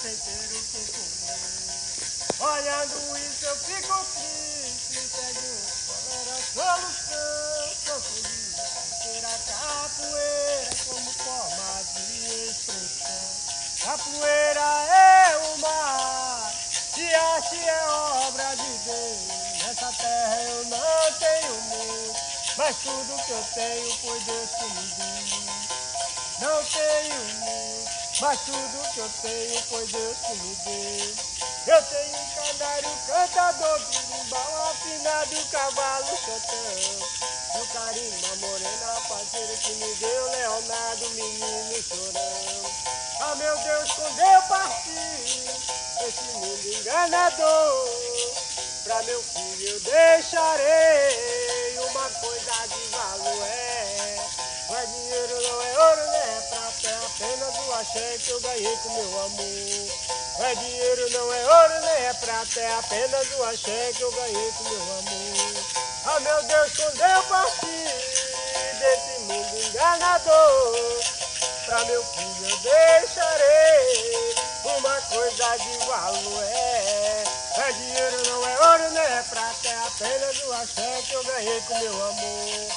sem ter o que comer. Olhando isso eu fico triste, segue qual era a solução. Consegui ter a capoeira como forma de expressão. Capoeira é o mar, e arte é obra de Deus. Nessa terra eu não tenho muito, mas tudo que eu tenho foi Deus que me deu. Não tenho muito, mas tudo que eu tenho foi Deus que me deu. Eu tenho um canário cantador, birimbau afinado, cavalo chotão. O carimba morena, parceiro que me deu, Leonardo, menino chorão. Ah, meu Deus, quando eu partir desse mundo enganador, pra meu filho eu deixarei uma coisa de valor. Não é dinheiro, não é ouro, não é prata, é apenas o axé que eu ganhei com meu amor. Não é dinheiro, não é ouro, nem é prata, é apenas o axé que eu ganhei com meu amor. Ah, meu Deus, quando eu partir desse mundo enganador, pra meu filho eu deixarei uma coisa de valor. Não é dinheiro, não é ouro, nem é prata, é apenas o axé que eu ganhei com meu amor.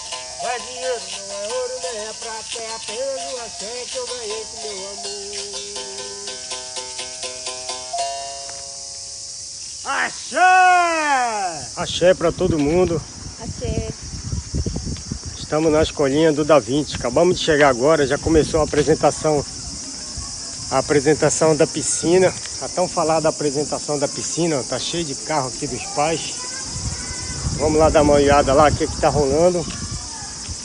Não é dinheiro, não é ouro, nem é prata, é apenas o axé que eu ganhei com meu amor. Axé! Axé pra todo mundo. Axé. Estamos na escolinha do Da Vinci. Acabamos de chegar agora, já começou a apresentação da piscina. A tão falada apresentação da piscina, ó, tá cheio de carro aqui dos pais. Vamos lá dar uma olhada lá, o que tá rolando.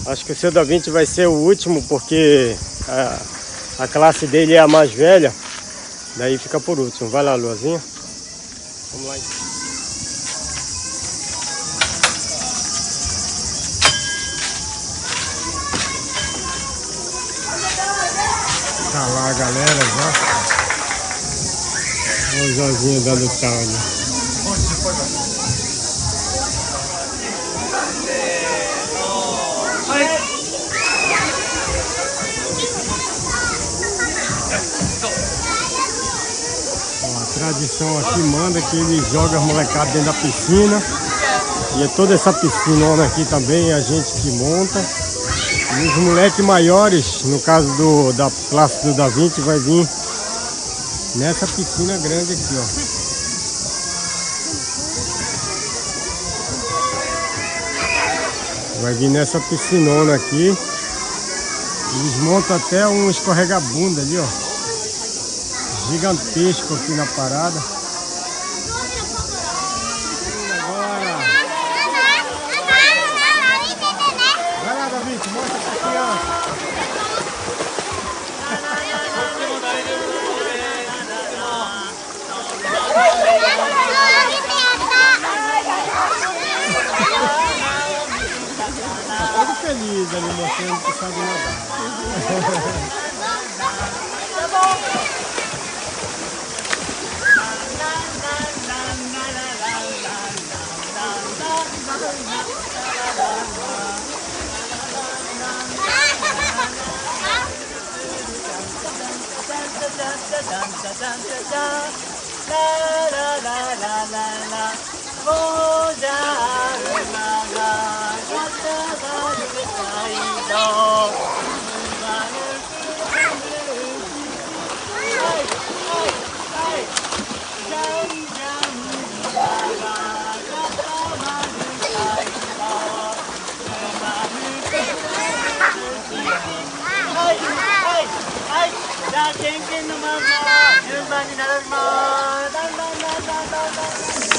Acho que o seu Da Vinci vai ser o último, porque a classe dele é a mais velha. Daí fica por último. Vai lá, Luazinha. Vamos lá. Tá lá a galera já. Olha o Joãozinho dando tal ali. tradição aqui manda que ele joga as molecadas dentro da piscina. E é toda essa piscinona aqui também, a gente que monta. E os moleques maiores, no caso da classe do Da Vinci, vai vir nessa piscina grande aqui, ó. Vai vir nessa piscinona aqui. Eles montam até um escorrega-bunda ali, ó. Gigantesco aqui na parada. Agora. Vai lá, Davi, mostra pra criança. Tá todo feliz ali mostrando que sabe nadar.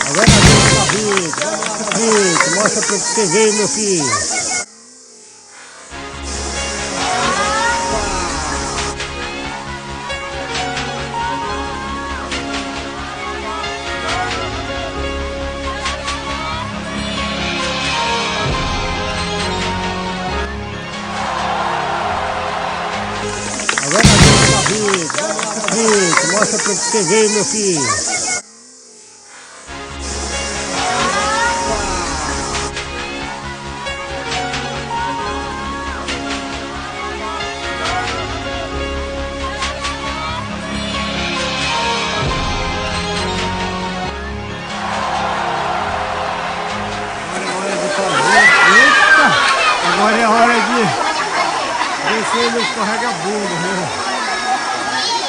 Agora Davi, mostra pra você ver, meu filho. Agora Davi, mostra pra você ver, meu filho. Agora é hora de descer no escorrega-bunda, né?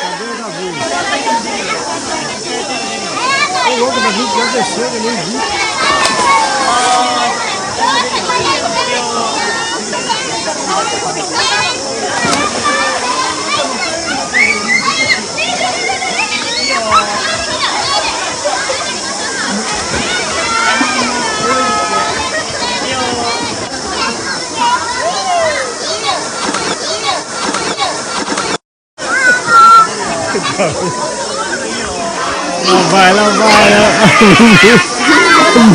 Cadê o Davi? Ô louco, Davi já desceu, eu nem vi. Lá vai.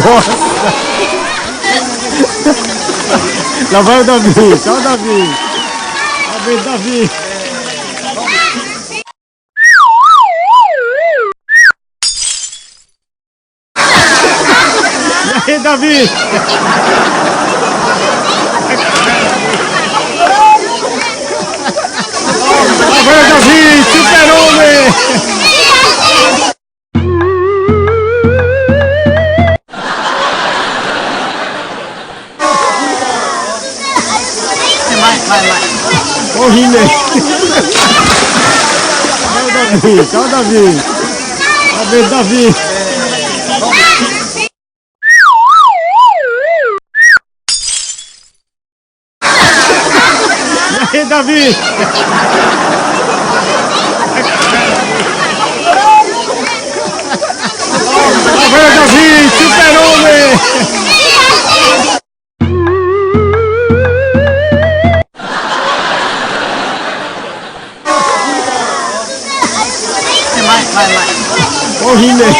Nossa! Lá vai o Davi, tchau Davi! Davi! E aí, Davi? Lá vai o Davi, super-homem! Vai. Ô, Rinei! Tchau, Davi! Davi! E aí, Davi? Vai, Davi! Super-homem! Vai. Ô, Rinei!